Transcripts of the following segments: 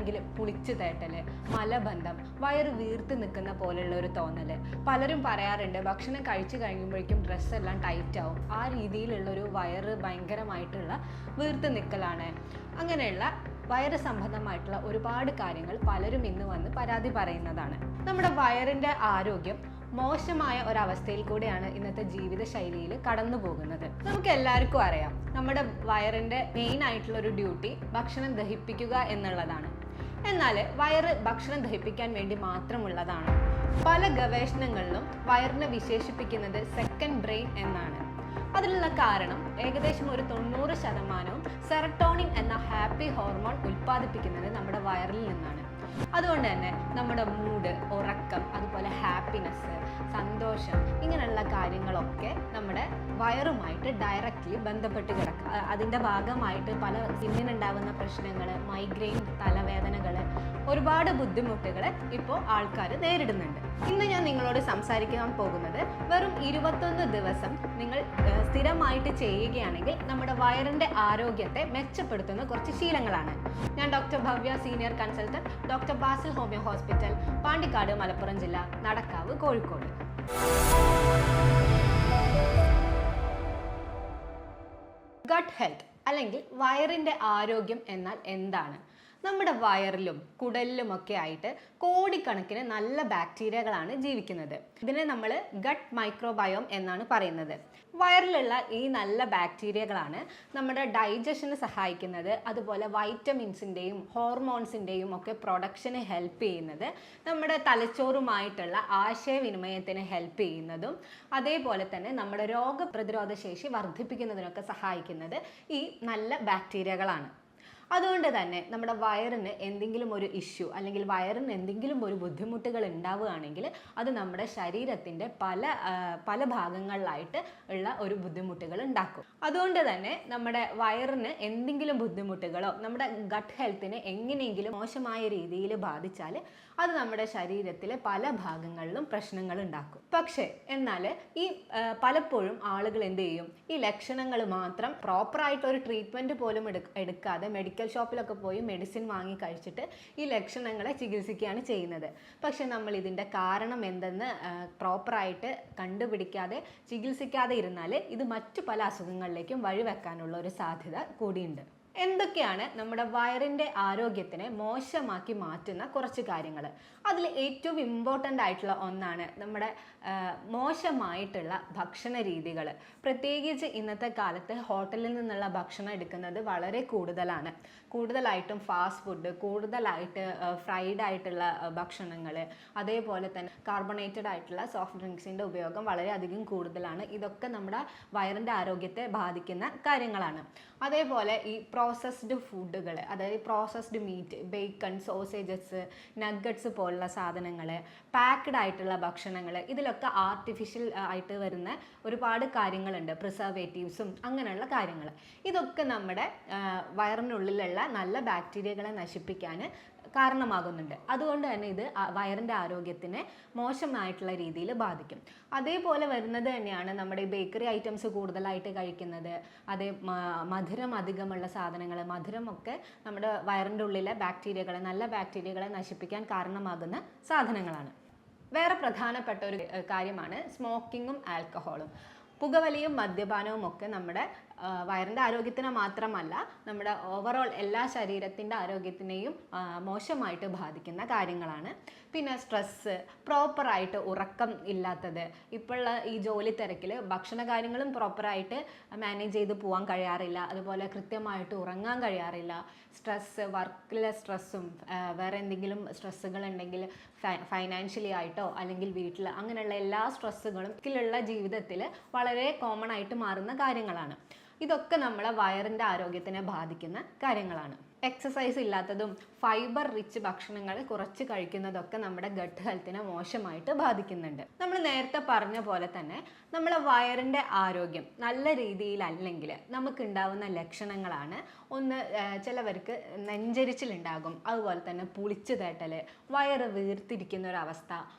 അല്ലെങ്കിൽ പുളിച്ചു തേട്ടല്, മലബന്ധം, വയറ് വീർത്ത് നിൽക്കുന്ന പോലെയുള്ള ഒരു തോന്നല്. പലരും പറയാറുണ്ട് ഭക്ഷണം കഴിച്ചു കഴിയുമ്പോഴേക്കും ഡ്രസ്സെല്ലാം ടൈറ്റ് ആവും, ആ രീതിയിലുള്ളൊരു വയറ് ഭയങ്കരമായിട്ടുള്ള വീർത്ത് നിൽക്കലാണ്. അങ്ങനെയുള്ള വയറ് സംബന്ധമായിട്ടുള്ള ഒരുപാട് കാര്യങ്ങൾ പലരും ഇന്ന് വന്ന് പരാതി പറയുന്നതാണ്. നമ്മുടെ വയറിൻ്റെ ആരോഗ്യം മോശമായ ഒരവസ്ഥയിൽ കൂടെയാണ് ഇന്നത്തെ ജീവിതശൈലിയിൽ കടന്നു പോകുന്നത്. നമുക്ക് എല്ലാവർക്കും അറിയാം നമ്മുടെ വയറിൻ്റെ മെയിൻ ആയിട്ടുള്ള ഒരു ഡ്യൂട്ടി ഭക്ഷണം ദഹിപ്പിക്കുക എന്നുള്ളതാണ്. എന്നാൽ വയറ് ഭക്ഷണം ദഹിപ്പിക്കാൻ വേണ്ടി മാത്രമുള്ളതാണ്. പല ഗവേഷണങ്ങളിലും വയറിനെ വിശേഷിപ്പിക്കുന്നത് സെക്കൻഡ് ബ്രെയിൻ എന്നാണ്. അതിനുള്ള കാരണം ഏകദേശം ഒരു 90% സെറട്ടോണിൻ എന്ന ഹാപ്പി ഹോർമോൺ ഉൽപ്പാദിപ്പിക്കുന്നത് നമ്മുടെ വയറിൽ നിന്നാണ്. അതുകൊണ്ട് തന്നെ നമ്മുടെ മൂഡ്, ഉറക്കം, അതുപോലെ ഹാപ്പിനെസ്, സന്തോഷം, ഇങ്ങനെയുള്ള കാര്യങ്ങളൊക്കെ നമ്മുടെ വയറുമായിട്ട് ഡയറക്റ്റ്ലി ബന്ധപ്പെട്ട് കിടക്കുക. അതിൻ്റെ ഭാഗമായിട്ട് പല സ്കിന്നിനുണ്ടാകുന്ന പ്രശ്നങ്ങൾ, മൈഗ്രെയിൻ, തലവേദനകൾ, ഒരുപാട് ബുദ്ധിമുട്ടുകൾ ഇപ്പോൾ ആൾക്കാർ നേരിടുന്നുണ്ട്. ഇന്ന് ഞാൻ നിങ്ങളോട് സംസാരിക്കാൻ പോകുന്നത് വെറും 21 ദിവസം നിങ്ങൾ സ്ഥിരമായിട്ട് ചെയ്യുകയാണെങ്കിൽ നമ്മുടെ വയറിൻ്റെ ആരോഗ്യത്തെ മെച്ചപ്പെടുത്തുന്ന കുറച്ച് ശീലങ്ങളാണ്. ഞാൻ doctor Bhavya, senior consultant, doctor Basil homeo hospital, Pandikkad, Malappuram ജില്ല, നടക്കാവ്, കോഴിക്കോട്. ഗട്ട് ഹെൽത്ത് അല്ലെങ്കിൽ വയറിൻ്റെ ആരോഗ്യം എന്നാൽ എന്താണ്? നമ്മുടെ വയറിലും കുടലിലുമൊക്കെ ആയിട്ട് കോടിക്കണക്കിന് നല്ല ബാക്ടീരിയകളാണ് ജീവിക്കുന്നത്. ഇതിനെ നമ്മൾ ഗട്ട് മൈക്രോബയോം എന്നാണ് പറയുന്നത്. വയറിലുള്ള ഈ നല്ല ബാക്ടീരിയകളാണ് നമ്മുടെ ഡൈജഷന് സഹായിക്കുന്നത്, അതുപോലെ വൈറ്റമിൻസിൻ്റെയും ഹോർമോൺസിൻ്റെയും ഒക്കെ പ്രൊഡക്ഷന് ഹെൽപ്പ് ചെയ്യുന്നത്, നമ്മുടെ തലച്ചോറുമായിട്ടുള്ള ആശയവിനിമയത്തിന് ഹെൽപ്പ് ചെയ്യുന്നതും, അതേപോലെ തന്നെ നമ്മുടെ രോഗപ്രതിരോധ ശേഷി വർദ്ധിപ്പിക്കുന്നതിനൊക്കെ സഹായിക്കുന്നത് ഈ നല്ല ബാക്ടീരിയകളാണ്. അതുകൊണ്ട് തന്നെ നമ്മുടെ വയറിന് എന്തെങ്കിലും ഒരു ഇഷ്യൂ അല്ലെങ്കിൽ വയറിന് എന്തെങ്കിലും ഒരു ബുദ്ധിമുട്ടുകൾ ഉണ്ടാവുകയാണെങ്കിൽ അത് നമ്മുടെ ശരീരത്തിൻ്റെ പല ഭാഗങ്ങളിലായിട്ട് ഉള്ള ഒരു ബുദ്ധിമുട്ടുകൾ ഉണ്ടാക്കും. അതുകൊണ്ട് തന്നെ നമ്മുടെ വയറിന് എന്തെങ്കിലും ബുദ്ധിമുട്ടുകളോ നമ്മുടെ ഗട്ട് ഹെൽത്തിനെ എങ്ങനെയെങ്കിലും മോശമായ രീതിയിൽ ബാധിച്ചാൽ അത് നമ്മുടെ ശരീരത്തിലെ പല ഭാഗങ്ങളിലും പ്രശ്നങ്ങൾ ഉണ്ടാക്കും. പക്ഷേ എന്നാൽ ഈ പലപ്പോഴും ആളുകൾ എന്ത് ചെയ്യും, ഈ ലക്ഷണങ്ങൾ മാത്രം പ്രോപ്പറായിട്ട് ഒരു ട്രീറ്റ്മെൻറ്റ് പോലും എടുക്കാതെ മെഡിക്കൽ ഷോപ്പിലൊക്കെ പോയി മെഡിസിൻ വാങ്ങി കഴിച്ചിട്ട് ഈ ലക്ഷണങ്ങളെ ചികിത്സിക്കുകയാണ് ചെയ്യുന്നത്. പക്ഷെ നമ്മൾ ഇതിൻ്റെ കാരണം എന്തെന്ന് പ്രോപ്പറായിട്ട് കണ്ടുപിടിക്കാതെ ചികിത്സിക്കാതെ ഇരുന്നാൽ ഇത് മറ്റു പല അസുഖങ്ങളിലേക്കും വഴിവെക്കാനുള്ള ഒരു സാധ്യത കൂടിയുണ്ട്. എന്തൊക്കെയാണ് നമ്മുടെ വയറിൻ്റെ ആരോഗ്യത്തിനെ മോശമാക്കി മാറ്റുന്ന കുറച്ച് കാര്യങ്ങൾ? അതിൽ ഏറ്റവും ഇമ്പോർട്ടൻ്റ് ആയിട്ടുള്ള ഒന്നാണ് നമ്മുടെ മോശമായിട്ടുള്ള ഭക്ഷണ രീതികൾ. പ്രത്യേകിച്ച് ഇന്നത്തെ കാലത്ത് ഹോട്ടലിൽ നിന്നുള്ള ഭക്ഷണം എടുക്കുന്നത് വളരെ കൂടുതലായിട്ടും ഫാസ്റ്റ് ഫുഡ്, കൂടുതലായിട്ട് ഫ്രൈഡ് ആയിട്ടുള്ള ഭക്ഷണങ്ങൾ, അതേപോലെ തന്നെ കാർബണേറ്റഡ് ആയിട്ടുള്ള സോഫ്റ്റ് ഡ്രിങ്ക്സിൻ്റെ ഉപയോഗം വളരെയധികം കൂടുതലാണ്. ഇതൊക്കെ നമ്മുടെ വയറിൻ്റെ ആരോഗ്യത്തെ ബാധിക്കുന്ന കാര്യങ്ങളാണ്. അതേപോലെ ഈ പ്രോസസ്ഡ് ഫുഡുകൾ, അതായത് processed meet, bacon, sausages, nuggets പോലുള്ള സാധനങ്ങൾ, പാക്ക്ഡ് ആയിട്ടുള്ള ഭക്ഷണങ്ങൾ, ഇതിലൊക്കെ ആർട്ടിഫിഷ്യൽ ആയിട്ട് വരുന്ന ഒരുപാട് കാര്യങ്ങളുണ്ട്, പ്രിസർവേറ്റീവ്സും അങ്ങനെയുള്ള കാര്യങ്ങൾ. ഇതൊക്കെ നമ്മുടെ വയറിനുള്ളിലുള്ള നല്ല ബാക്ടീരിയകളെ നശിപ്പിക്കാൻ കാരണമാകുന്നുണ്ട്. അതുകൊണ്ട് തന്നെ ഇത് വയറിൻ്റെ ആരോഗ്യത്തിനെ മോശമായിട്ടുള്ള രീതിയിൽ ബാധിക്കും. അതേപോലെ വരുന്നത് തന്നെയാണ് നമ്മുടെ ബേക്കറി ഐറ്റംസ് കൂടുതലായിട്ട് കഴിക്കുന്നത്, അതേ മധുരം അധികമുള്ള സാധനങ്ങൾ, മധുരമൊക്കെ നമ്മുടെ വയറിൻ്റെ ഉള്ളിലെ ബാക്ടീരിയകളെ, നല്ല ബാക്ടീരിയകളെ നശിപ്പിക്കാൻ കാരണമാകുന്ന സാധനങ്ങളാണ്. വേറെ പ്രധാനപ്പെട്ട ഒരു കാര്യമാണ് സ്മോക്കിങ്ങും ആൽക്കഹോളും. പുകവലിയും മദ്യപാനവും ഒക്കെ നമ്മുടെ വയറിൻ്റെ ആരോഗ്യത്തിന് മാത്രമല്ല നമ്മുടെ ഓവറോൾ എല്ലാ ശരീരത്തിൻ്റെ ആരോഗ്യത്തിനെയും മോശമായിട്ട് ബാധിക്കുന്ന കാര്യങ്ങളാണ്. പിന്നെ സ്ട്രെസ്സ്, പ്രോപ്പറായിട്ട് ഉറക്കം ഇല്ലാത്തത്, ഇപ്പോഴുള്ള ഈ ജോലി തിരക്കിൽ ഭക്ഷണ കാര്യങ്ങളും പ്രോപ്പറായിട്ട് മാനേജ് ചെയ്ത് പോകാൻ കഴിയാറില്ല, അതുപോലെ കൃത്യമായിട്ട് ഉറങ്ങാൻ കഴിയാറില്ല. സ്ട്രെസ്സ്, വർക്കിലെ സ്ട്രെസ്സും വേറെ എന്തെങ്കിലും സ്ട്രെസ്സുകൾ ഉണ്ടെങ്കിൽ ഫൈനാൻഷ്യലി ആയിട്ടോ അല്ലെങ്കിൽ വീട്ടിൽ, അങ്ങനെയുള്ള എല്ലാ സ്ട്രെസ്സുകളും ിലുള്ള ജീവിതത്തിൽ വളരെ കോമൺ ആയിട്ട് മാറുന്ന കാര്യങ്ങളാണ്. ഇതൊക്കെ നമ്മളെ വയറിൻ്റെ ആരോഗ്യത്തിനെ ബാധിക്കുന്ന കാര്യങ്ങളാണ്. എക്സസൈസ് ഇല്ലാത്തതും ഫൈബർ റിച്ച് ഭക്ഷണങ്ങൾ കുറച്ച് കഴിക്കുന്നതൊക്കെ നമ്മുടെ ഗട്ട് ഹെൽത്തിനെ മോശമായിട്ട് ബാധിക്കുന്നുണ്ട്. നമ്മൾ നേരത്തെ പറഞ്ഞ പോലെ തന്നെ നമ്മളെ വയറിൻ്റെ ആരോഗ്യം നല്ല രീതിയിലല്ലെങ്കിൽ നമുക്കുണ്ടാവുന്ന ലക്ഷണങ്ങളാണ് ഒന്ന്, ചിലവർക്ക് നെഞ്ചരിച്ചിലുണ്ടാകും, അതുപോലെ തന്നെ പുളിച്ചു തേട്ടൽ, വയറ് വീർത്തിരിക്കുന്ന ഒരവസ്ഥ,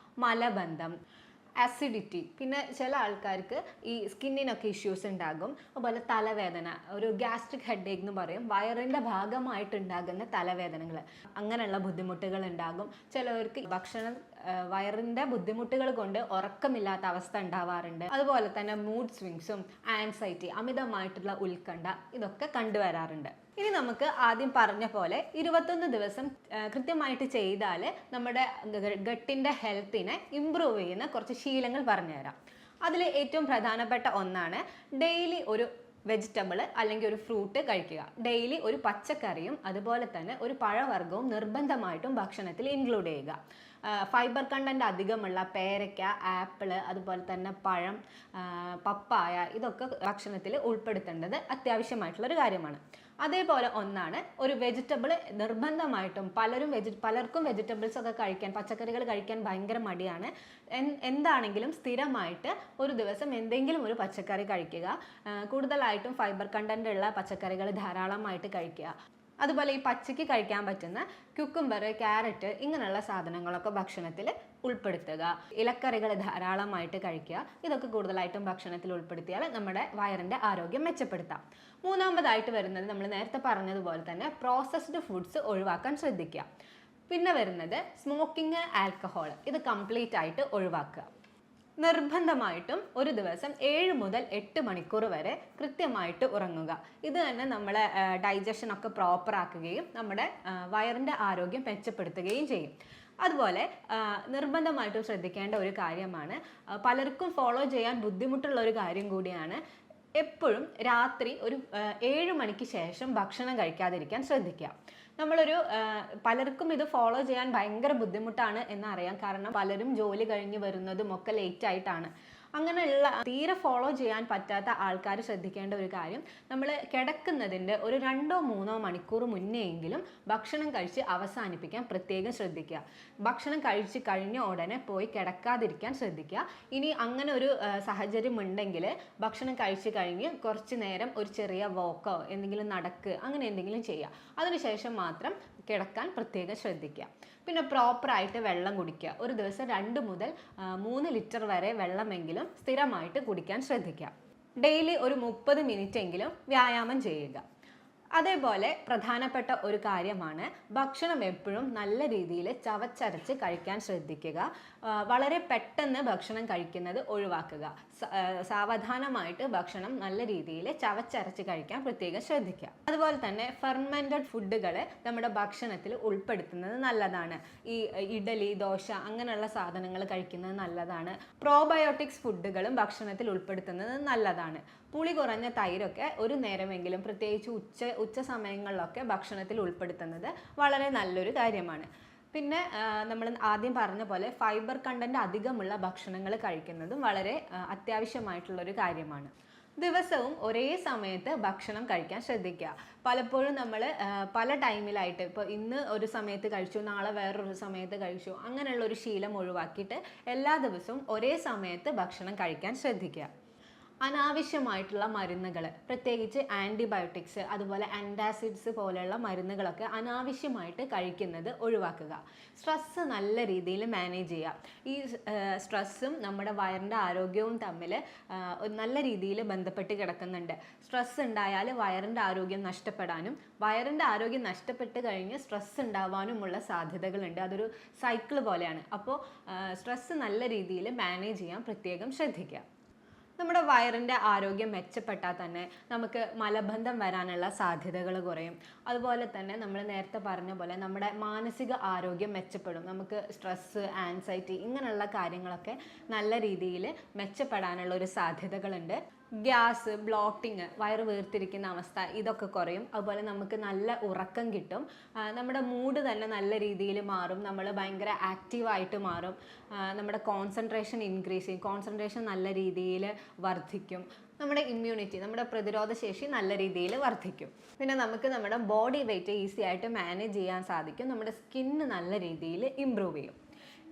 മലബന്ധം, അസിഡിറ്റി, പിന്നെ ചില ആൾക്കാർക്ക് ഈ സ്കിന്നിനൊക്കെ ഇഷ്യൂസ് ഉണ്ടാകും, അതുപോലെ തലവേദന, ഒരു ഗ്യാസ്ട്രിക് ഹെഡേക്ക് എന്ന് പറയും, വയറിൻ്റെ ഭാഗമായിട്ടുണ്ടാകുന്ന തലവേദനകൾ, അങ്ങനെയുള്ള ബുദ്ധിമുട്ടുകൾ ഉണ്ടാകും. ചിലവർക്ക് വയറിൻ്റെ ബുദ്ധിമുട്ടുകൾ കൊണ്ട് ഉറക്കമില്ലാത്ത അവസ്ഥ ഉണ്ടാവാറുണ്ട്. അതുപോലെ തന്നെ മൂഡ് സ്വിങ്സും ആൻസൈറ്റി, അമിതമായിട്ടുള്ള ഉത്കണ്ഠ, ഇതൊക്കെ കണ്ടുവരാറുണ്ട്. ഇനി നമുക്ക് ആദ്യം പറഞ്ഞ പോലെ 21 ദിവസം കൃത്യമായിട്ട് ചെയ്താൽ നമ്മുടെ ഗട്ടിൻ്റെ ഹെൽത്തിനെ ഇമ്പ്രൂവ് ചെയ്യുന്ന കുറച്ച് ശീലങ്ങൾ പറഞ്ഞുതരാം. അതിൽ ഏറ്റവും പ്രധാനപ്പെട്ട ഒന്നാണ് ഡെയിലി ഒരു വെജിറ്റബിൾ അല്ലെങ്കിൽ ഒരു ഫ്രൂട്ട് കഴിക്കുക. ഡെയിലി ഒരു പച്ചക്കറിയും അതുപോലെ തന്നെ ഒരു പഴവർഗ്ഗവും നിർബന്ധമായിട്ടും ഭക്ഷണത്തിൽ ഇൻക്ലൂഡ് ചെയ്യുക. ഫൈബർ കണ്ടന്റ് അധികമുള്ള പേരയ്ക്ക, ആപ്പിള്, അതുപോലെ തന്നെ പഴം, പപ്പായ, ഇതൊക്കെ ഭക്ഷണത്തിൽ ഉൾപ്പെടുത്തേണ്ടത് അത്യാവശ്യമായിട്ടുള്ളൊരു കാര്യമാണ്. അതേപോലെ ഒന്നാണ് ഒരു വെജിറ്റബിൾ നിർബന്ധമായിട്ടും. പലർക്കും വെജിറ്റബിൾസ് ഒക്കെ കഴിക്കാൻ, പച്ചക്കറികൾ കഴിക്കാൻ ഭയങ്കര മടിയാണ്. എന്താണെങ്കിലും സ്ഥിരമായിട്ട് ഒരു ദിവസം എന്തെങ്കിലും ഒരു പച്ചക്കറി കഴിക്കുക. കൂടുതലായിട്ടും ഫൈബർ കണ്ടന്റ് ഉള്ള പച്ചക്കറികൾ ധാരാളമായിട്ട് കഴിക്കുക. അതുപോലെ ഈ പച്ചയ്ക്ക് കഴിക്കാൻ പറ്റുന്ന ക്യുക്കുംബർ, ക്യാരറ്റ്, ഇങ്ങനെയുള്ള സാധനങ്ങളൊക്കെ ഭക്ഷണത്തിൽ ഉൾപ്പെടുത്തുക. ഇലക്കറികൾ ധാരാളമായിട്ട് കഴിക്കുക. ഇതൊക്കെ കൂടുതലായിട്ടും ഭക്ഷണത്തിൽ ഉൾപ്പെടുത്തിയാൽ നമ്മുടെ വയറിൻ്റെ ആരോഗ്യം മെച്ചപ്പെടുത്താം. മൂന്നാമതായിട്ട് വരുന്നത് നമ്മൾ നേരത്തെ പറഞ്ഞതുപോലെ തന്നെ പ്രോസസ്ഡ് ഫുഡ്സ് ഒഴിവാക്കാൻ ശ്രദ്ധിക്കുക. പിന്നെ വരുന്നത് സ്മോക്കിംഗ്, ആൽക്കഹോൾ, ഇത് കംപ്ലീറ്റ് ആയിട്ട് ഒഴിവാക്കുക. നിർബന്ധമായിട്ടും ഒരു ദിവസം 7 മുതൽ 8 മണിക്കൂർ വരെ കൃത്യമായിട്ട് ഉറങ്ങുക. ഇത് തന്നെ നമ്മളെ ഡൈജഷൻ ഒക്കെ പ്രോപ്പർ ആക്കുകയും നമ്മുടെ വയറിൻ്റെ ആരോഗ്യം മെച്ചപ്പെടുത്തുകയും ചെയ്യും. അതുപോലെ നിർബന്ധമായിട്ടും ശ്രദ്ധിക്കേണ്ട ഒരു കാര്യമാണ്, പലർക്കും ഫോളോ ചെയ്യാൻ ബുദ്ധിമുട്ടുള്ള ഒരു കാര്യം കൂടിയാണ്, എപ്പോഴും രാത്രി ഒരു 7 മണിക്ക് ശേഷം ഭക്ഷണം കഴിക്കാതിരിക്കാൻ ശ്രദ്ധിക്കുക. പലർക്കും ഇത് ഫോളോ ചെയ്യാൻ ഭയങ്കര ബുദ്ധിമുട്ടാണ് എന്നറിയാം. കാരണം പലരും ജോലി കഴിഞ്ഞ് വരുന്നതും ഒക്കെ ലേറ്റ് ആയിട്ടാണ്. അങ്ങനെയുള്ള തീരെ ഫോളോ ചെയ്യാൻ പറ്റാത്ത ആൾക്കാർ ശ്രദ്ധിക്കേണ്ട ഒരു കാര്യം, നമ്മൾ കിടക്കുന്നതിൻ്റെ ഒരു 2-3 മണിക്കൂർ മുന്നെയെങ്കിലും ഭക്ഷണം കഴിച്ച് അവസാനിപ്പിക്കാൻ പ്രത്യേകം ശ്രദ്ധിക്കുക. ഭക്ഷണം കഴിച്ച് കഴിഞ്ഞ ഉടനെ പോയി കിടക്കാതിരിക്കാൻ ശ്രദ്ധിക്കുക. ഇനി അങ്ങനെ ഒരു സാഹചര്യം ഉണ്ടെങ്കിൽ ഭക്ഷണം കഴിച്ച് കഴിഞ്ഞ് കുറച്ച് നേരം ഒരു ചെറിയ വോക്കോ എന്തെങ്കിലും അങ്ങനെ എന്തെങ്കിലും ചെയ്യുക. അതിനുശേഷം മാത്രം കിടക്കാൻ പ്രത്യേകം ശ്രദ്ധിക്കുക. പിന്നെ പ്രോപ്പറായിട്ട് വെള്ളം കുടിക്കുക. ഒരു ദിവസം 2 മുതൽ 3 ലിറ്റർ വരെ വെള്ളമെങ്കിലും സ്ഥിരമായിട്ട് കുടിക്കാൻ ശ്രദ്ധിക്കുക. ഡെയിലി ഒരു 30 മിനിറ്റ് എങ്കിലും വ്യായാമം ചെയ്യുക. അതേപോലെ പ്രധാനപ്പെട്ട ഒരു കാര്യമാണ് ഭക്ഷണം എപ്പോഴും നല്ല രീതിയിൽ ചവച്ചരച്ച് കഴിക്കാൻ ശ്രദ്ധിക്കുക. വളരെ പെട്ടെന്ന് ഭക്ഷണം കഴിക്കുന്നത് ഒഴിവാക്കുക. സാവധാനമായിട്ട് ഭക്ഷണം നല്ല രീതിയിൽ ചവച്ചരച്ച് കഴിക്കാൻ പ്രത്യേകം ശ്രദ്ധിക്കുക. അതുപോലെ തന്നെ ഫെർമെൻറ്റഡ് ഫുഡുകൾ നമ്മുടെ ഭക്ഷണത്തിൽ ഉൾപ്പെടുത്തുന്നത് നല്ലതാണ്. ഈ ഇഡലി, ദോശ അങ്ങനെയുള്ള സാധനങ്ങൾ കഴിക്കുന്നത് നല്ലതാണ്. പ്രോബയോട്ടിക്സ് ഫുഡുകളും ഭക്ഷണത്തിൽ ഉൾപ്പെടുത്തുന്നത് നല്ലതാണ്. പുളി കുറഞ്ഞ തൈരൊക്കെ ഒരു നേരമെങ്കിലും, പ്രത്യേകിച്ച് ഉച്ച സമയങ്ങളിലൊക്കെ ഭക്ഷണത്തിൽ ഉൾപ്പെടുത്തുന്നത് വളരെ നല്ലൊരു കാര്യമാണ്. പിന്നെ നമ്മൾ ആദ്യം പറഞ്ഞ പോലെ ഫൈബർ കണ്ടന്റ് അധികമുള്ള ഭക്ഷണങ്ങൾ കഴിക്കുന്നതും വളരെ അത്യാവശ്യമായിട്ടുള്ളൊരു കാര്യമാണ്. ദിവസവും ഒരേ സമയത്ത് ഭക്ഷണം കഴിക്കാൻ ശ്രദ്ധിക്കുക. പലപ്പോഴും നമ്മൾ പല ടൈമിലായിട്ട്, ഇപ്പോൾ ഇന്ന് ഒരു സമയത്ത് കഴിച്ചു, നാളെ വേറൊരു സമയത്ത് കഴിച്ചു, അങ്ങനെയുള്ള ഒരു ശീലം ഒഴിവാക്കിയിട്ട് എല്ലാ ദിവസവും ഒരേ സമയത്ത് ഭക്ഷണം കഴിക്കാൻ ശ്രദ്ധിക്കുക. അനാവശ്യമായിട്ടുള്ള മരുന്നുകൾ, പ്രത്യേകിച്ച് ആൻറ്റിബയോട്ടിക്സ്, അതുപോലെ ആൻറ്റാസിഡ്സ് പോലെയുള്ള മരുന്നുകളൊക്കെ അനാവശ്യമായിട്ട് കഴിക്കുന്നത് ഒഴിവാക്കുക. സ്ട്രെസ്സ് നല്ല രീതിയിൽ മാനേജ് ചെയ്യുക. ഈ സ്ട്രെസ്സും നമ്മുടെ വയറിൻ്റെ ആരോഗ്യവും തമ്മിൽ നല്ല രീതിയിൽ ബന്ധപ്പെട്ട് കിടക്കുന്നുണ്ട്. സ്ട്രെസ്സ് ഉണ്ടായാൽ വയറിൻ്റെ ആരോഗ്യം നഷ്ടപ്പെടാനും, വയറിൻ്റെ ആരോഗ്യം നഷ്ടപ്പെട്ട് കഴിഞ്ഞ് സ്ട്രെസ്സ് ഉണ്ടാവാനുമുള്ള സാധ്യതകളുണ്ട്. അതൊരു സൈക്കിൾ പോലെയാണ്. അപ്പോൾ സ്ട്രെസ്സ് നല്ല രീതിയിൽ മാനേജ് ചെയ്യാൻ പ്രത്യേകം ശ്രദ്ധിക്കുക. നമ്മുടെ വയറിൻ്റെ ആരോഗ്യം മെച്ചപ്പെട്ടാൽ തന്നെ നമുക്ക് മലബന്ധം വരാനുള്ള സാധ്യതകൾ കുറയും. അതുപോലെ തന്നെ നമ്മൾ നേരത്തെ പറഞ്ഞ പോലെ നമ്മുടെ മാനസിക ആരോഗ്യം മെച്ചപ്പെടും. നമുക്ക് സ്ട്രെസ്സ്, ആൻസൈറ്റി ഇങ്ങനെയുള്ള കാര്യങ്ങളൊക്കെ നല്ല രീതിയിൽ മെച്ചപ്പെടാനുള്ള ഒരു സാധ്യതകളുണ്ട്. ഗ്യാസ്, ബ്ലോട്ടിങ്, വയറ് വീർത്തിരിക്കുന്ന അവസ്ഥ, ഇതൊക്കെ കുറയും. അതുപോലെ നമുക്ക് നല്ല ഉറക്കം കിട്ടും. നമ്മുടെ മൂഡ് തന്നെ നല്ല രീതിയിൽ മാറും. നമ്മൾ ഭയങ്കര ആക്റ്റീവായിട്ട് മാറും. നമ്മുടെ കോൺസെൻട്രേഷൻ ഇൻക്രീസ് ചെയ്യും. കോൺസെൻട്രേഷൻ നല്ല രീതിയിൽ വർദ്ധിക്കും. നമ്മുടെ ഇമ്മ്യൂണിറ്റി, നമ്മുടെ പ്രതിരോധ ശേഷി നല്ല രീതിയിൽ വർദ്ധിക്കും. പിന്നെ നമുക്ക് നമ്മുടെ ബോഡി വെയിറ്റ് ഈസി ആയിട്ട് മാനേജ് ചെയ്യാൻ സാധിക്കും. നമ്മുടെ സ്കിന്ന് നല്ല രീതിയിൽ ഇമ്പ്രൂവ് ചെയ്യും.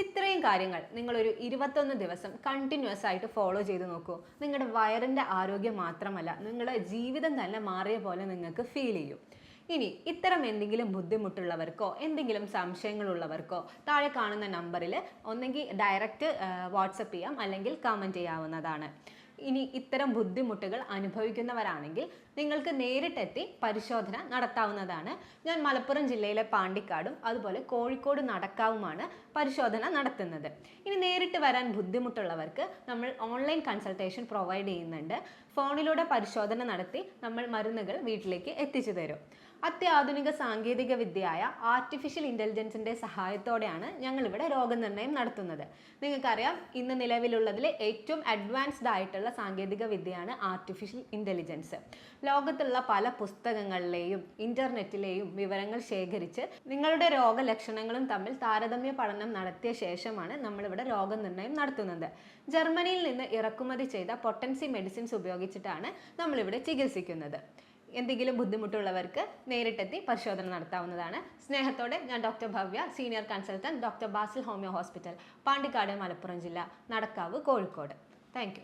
ഇത്രയും കാര്യങ്ങൾ നിങ്ങളൊരു 21 ദിവസം കണ്ടിന്യൂസ് ആയിട്ട് ഫോളോ ചെയ്ത് നോക്കൂ. നിങ്ങളുടെ വയറിൻ്റെ ആരോഗ്യം മാത്രമല്ല, നിങ്ങളുടെ ജീവിതം തന്നെ മാറിയ പോലെ നിങ്ങൾക്ക് ഫീൽ ചെയ്യും. ഇനി ഇത്തരം എന്തെങ്കിലും ബുദ്ധിമുട്ടുള്ളവർക്കോ എന്തെങ്കിലും സംശയങ്ങളുള്ളവർക്കോ താഴെ കാണുന്ന നമ്പറിൽ ഒന്നെങ്കിൽ ഡയറക്റ്റ് വാട്സപ്പ് ചെയ്യാം, അല്ലെങ്കിൽ കമൻറ്റ് ചെയ്യാവുന്നതാണ്. ഇനി ഇത്തരം ബുദ്ധിമുട്ടുകൾ അനുഭവിക്കുന്നവരാണെങ്കിൽ നിങ്ങൾക്ക് നേരിട്ടെത്തി പരിശോധന നടത്താവുന്നതാണ്. ഞാൻ മലപ്പുറം ജില്ലയിലെ പാണ്ടിക്കാടും അതുപോലെ കോഴിക്കോട് നടക്കാവുമാണ് പരിശോധന നടത്തുന്നത്. ഇനി നേരിട്ട് വരാൻ ബുദ്ധിമുട്ടുള്ളവർക്ക് നമ്മൾ ഓൺലൈൻ കൺസൾട്ടേഷൻ പ്രൊവൈഡ് ചെയ്യുന്നുണ്ട്. ഫോണിലൂടെ പരിശോധന നടത്തി നമ്മൾ മരുന്നുകൾ വീട്ടിലേക്ക് എത്തിച്ചു തരും. അത്യാധുനിക സാങ്കേതിക വിദ്യയായ ആർട്ടിഫിഷ്യൽ ഇൻ്റലിജൻസിൻ്റെ സഹായത്തോടെയാണ് ഞങ്ങളിവിടെ രോഗനിർണയം നടത്തുന്നത്. നിങ്ങൾക്കറിയാം, ഇന്ന് നിലവിലുള്ളതിൽ ഏറ്റവും അഡ്വാൻസ്ഡ് ആയിട്ടുള്ള സാങ്കേതിക വിദ്യയാണ് ആർട്ടിഫിഷ്യൽ ഇൻ്റലിജൻസ്. ലോകത്തുള്ള പല പുസ്തകങ്ങളിലെയും ഇൻ്റർനെറ്റിലെയും വിവരങ്ങൾ ശേഖരിച്ച് നിങ്ങളുടെ രോഗലക്ഷണങ്ങളും തമ്മിൽ താരതമ്യ പഠനം നടത്തിയ ശേഷമാണ് നമ്മളിവിടെ രോഗനിർണയം നടത്തുന്നത്. ജർമ്മനിയിൽ നിന്ന് ഇറക്കുമതി ചെയ്ത പൊട്ടൻസി മെഡിസിൻസ് ഉപയോഗിച്ചിട്ടാണ് നമ്മളിവിടെ ചികിത്സിക്കുന്നത്. എന്തെങ്കിലും ബുദ്ധിമുട്ടുള്ളവർക്ക് നേരിട്ടെത്തി പരിശോധന നടത്താവുന്നതാണ്. സ്നേഹത്തോടെ ഞാൻ doctor Bhavya, senior consultant, doctor Basil homeo hospital, Pandikkad, Malappuram ജില്ല, നടക്കാവ്, കോഴിക്കോട്. Thank you.